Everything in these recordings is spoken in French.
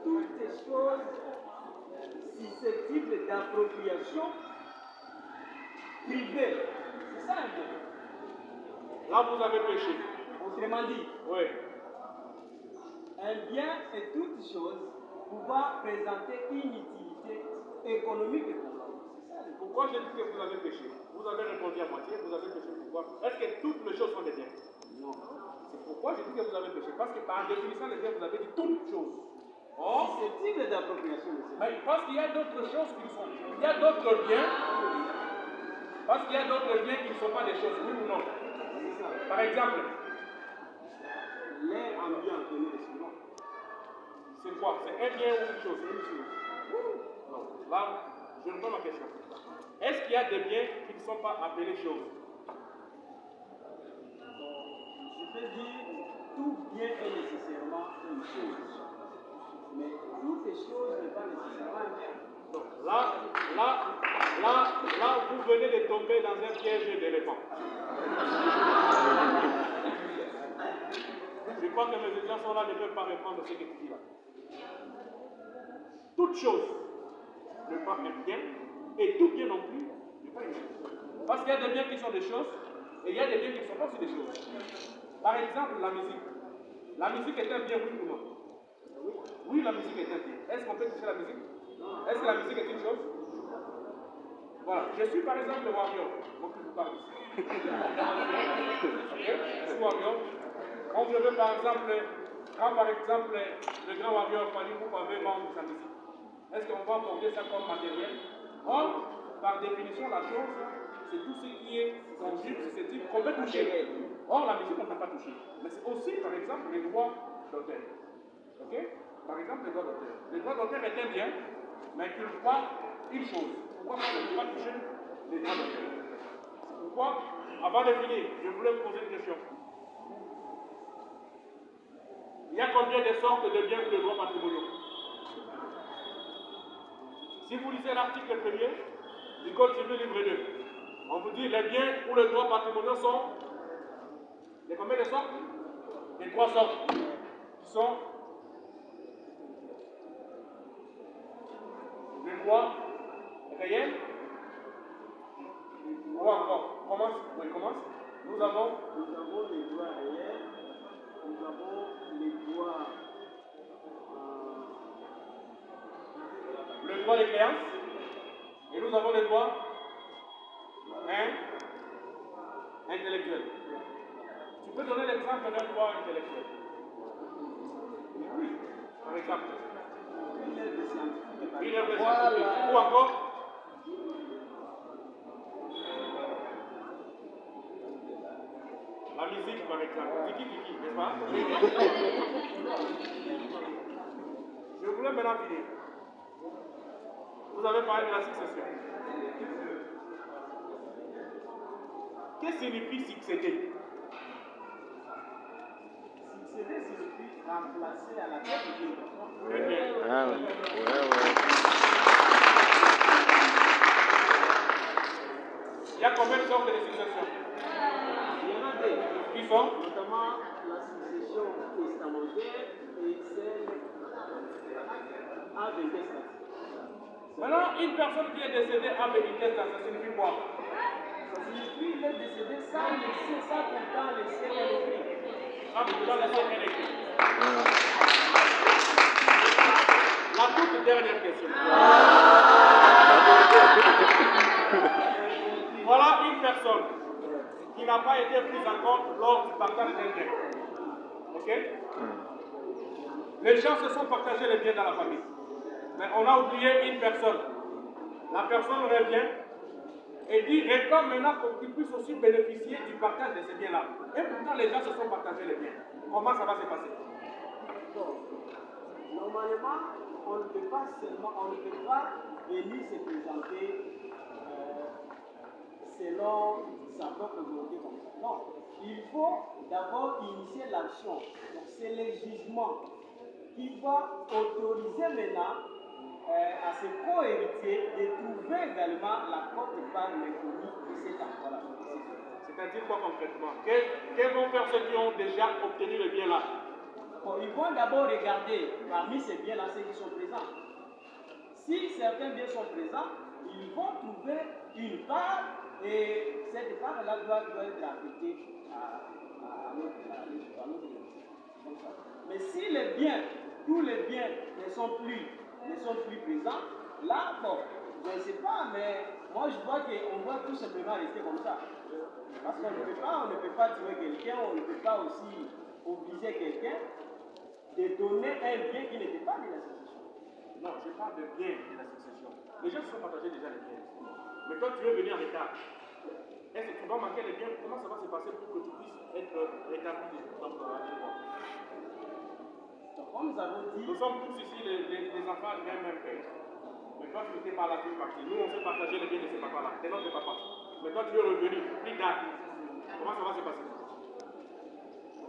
toutes ces choses susceptibles d'appropriation privée. C'est ça un bien. Là, vous avez péché. Autrement dit, Oui. un bien est toute chose pouvant présenter une utilité économique et convenable. Pourquoi j'ai dit que vous avez péché? Vous avez répondu à moitié, vous avez péché pourquoi? Est-ce que toutes les choses sont des biens? Non. C'est pourquoi j'ai dit que vous avez péché. Parce que par définition des biens, vous avez dit toutes choses. Or, susceptible d'appropriation. mais parce qu'il y a d'autres choses qui sont. Il y a d'autres biens. Parce qu'il y a d'autres biens qui ne sont pas des choses, oui ou non? Par exemple, l'air ambiant que nous respirons. C'est quoi? C'est un bien ou une chose? Non. Là, je réponds à ma question. Est-ce qu'il y a des biens qui ne sont pas appelés choses? Je peux dire tout bien est nécessairement une chose. Mais toutes les choses ne pas nécessairement un bien. Donc là, vous venez de tomber dans un piège d'éléphant. Je crois que mes étudiants sont là, ne peuvent pas répondre ce que tu dis là. Toute chose n'est pas un bien, et tout bien non plus n'est pas un bien. Parce qu'il y a des biens qui sont des choses, et il y a des biens qui ne sont pas aussi des choses. Par exemple, la musique. La musique est un bien, oui ou non? Oui, la musique est un bien. Est-ce qu'on peut toucher la musique? Est-ce que la musique est une chose? Voilà. Je suis par exemple le warrior. Moi qui vous parle ici. Je suis warrior. Quand je veux par exemple, le grand warrior Fali Poupa veut vendre sa musique, est-ce qu'on va porter ça comme matériel? Or, par définition, la chose, c'est tout ce qui est tangible, susceptible, qu'on peut toucher. Or, la musique, on ne peut pas toucher. Mais c'est aussi, par exemple, les droits d'auteur. Ok? Par exemple, les droits d'auteur. Les droits d'auteur est un bien, mais qu'il ne pas une chose. Pourquoi on ne peut pas toucher les droits d'auteur? Pourquoi? Avant de finir, je voulais vous poser une question. Il y a combien de sortes de biens ou de droits patrimoniaux? Si vous lisez l'article 1er du Code civil livre 2, on vous dit les biens ou les droits patrimoniaux sont de combien de sortes? Les 3 sortes qui sont les droits réels ou encore, commence. Nous avons les droits réels, nous avons les droits le droit de créance et nous avons les droits intellectuels. Tu peux donner l'exemple d'un droit intellectuel? Oui, par exemple. Une œuvre scientifique. Ou encore la musique, par exemple. Tiki, n'est-ce pas? Je voulais maintenant finir. Vous avez parlé de la succession. Qu'est-ce que signifie succéder? Succéder signifie remplacer à la tête de Dieu. Ah ouais. Il y a combien de sortes de succession? Il y en a deux. Qui sont? Notamment la succession testamentaire et celle avec testamentaire. Maintenant, une personne qui est décédée avec une tête, ça signifie quoi? Ça signifie qu'il est décédé sans laisser, sans pourtant laisser un écrit. Sans pourtant laisser un écrit. La toute dernière question. Voilà une personne qui n'a pas été prise en compte lors du partage des biens. Ok? Les gens se sont partagés les biens dans la famille. Mais on a oublié une personne. La personne revient et dit réclame maintenant pour qu'il puisse aussi bénéficier du partage de ces biens-là. Et pourtant, les gens se sont partagés les biens. Comment ça va se passer? Bon, normalement, on ne peut pas venir se présenter selon sa propre volonté comme ça. Non, il faut d'abord initier l'action. Donc c'est le jugement qui va autoriser maintenant à ses co-héritiers de trouver également la quote-part l'inconnu de cet emploi-là. C'est-à-dire quoi concrètement? Que vont faire ceux qui ont déjà obtenu le bien là? Bon, ils vont d'abord regarder parmi ces biens-là ceux qui sont présents. Si certains biens sont présents, ils vont trouver une part et cette part-là doit être affectée à notre église. Mais si les biens, tous les biens ne sont plus présents, là, bon, je ne sais pas, mais moi je vois qu'on doit tout simplement rester comme ça. Parce qu'on ne peut pas tuer quelqu'un, on ne peut pas aussi obliger quelqu'un de donner un bien qui n'était pas de la succession. Non, je parle de biens de la succession. Les gens se sont partagés déjà les biens. Mais quand tu veux venir en retard, est-ce que tu vas manquer les biens? Comment ça va se passer pour que tu puisses être rétabli dans ton droit? Donc, comme nous avons dit, nous sommes tous ici les enfants du même père. Mais toi, tu n'étais pas là, tu es parti. Nous, on s'est partagé les biens de ce papa-là. C'est notre papa. Mais toi, tu veux revenir plus tard. Comment ça va se passer?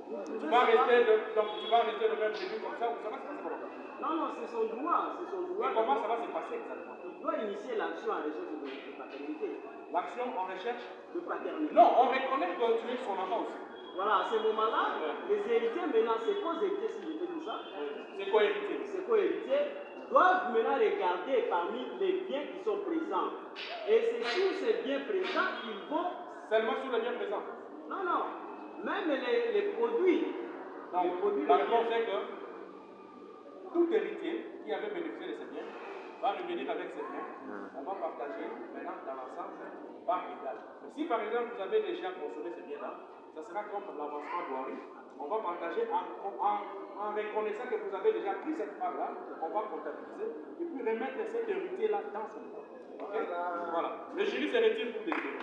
Tu vas rester le même début comme ça ou ça va se passer comment? Non, c'est son droit. Et comment ça va se passer exactement? Il doit initier l'action en recherche de paternité. L'action en recherche de paternité. Non, on reconnaît que tu es son enfant aussi. Voilà, à ce moment-là, les héritiers maintenant, c'est co-héritiers, si je peux dire ça. C'est co-héritier. C'est co-héritier. Doivent maintenant regarder parmi les biens qui sont présents. Et c'est sur ces biens présents qu'ils vont. Seulement sur les biens présents? Non. Même les produits. Non, la réponse est que tout héritier qui avait bénéficié de ces biens va revenir avec ses biens. On va partager maintenant dans l'ensemble par égal. Mais si par exemple vous avez déjà consommé ces biens-là, ça sera comme l'avancement d'Ouari. On va partager en reconnaissant que vous avez déjà pris cette part-là, on va comptabiliser et puis remettre cet héritier-là dans son temps. Okay? Voilà. Le jury se retire pour décider.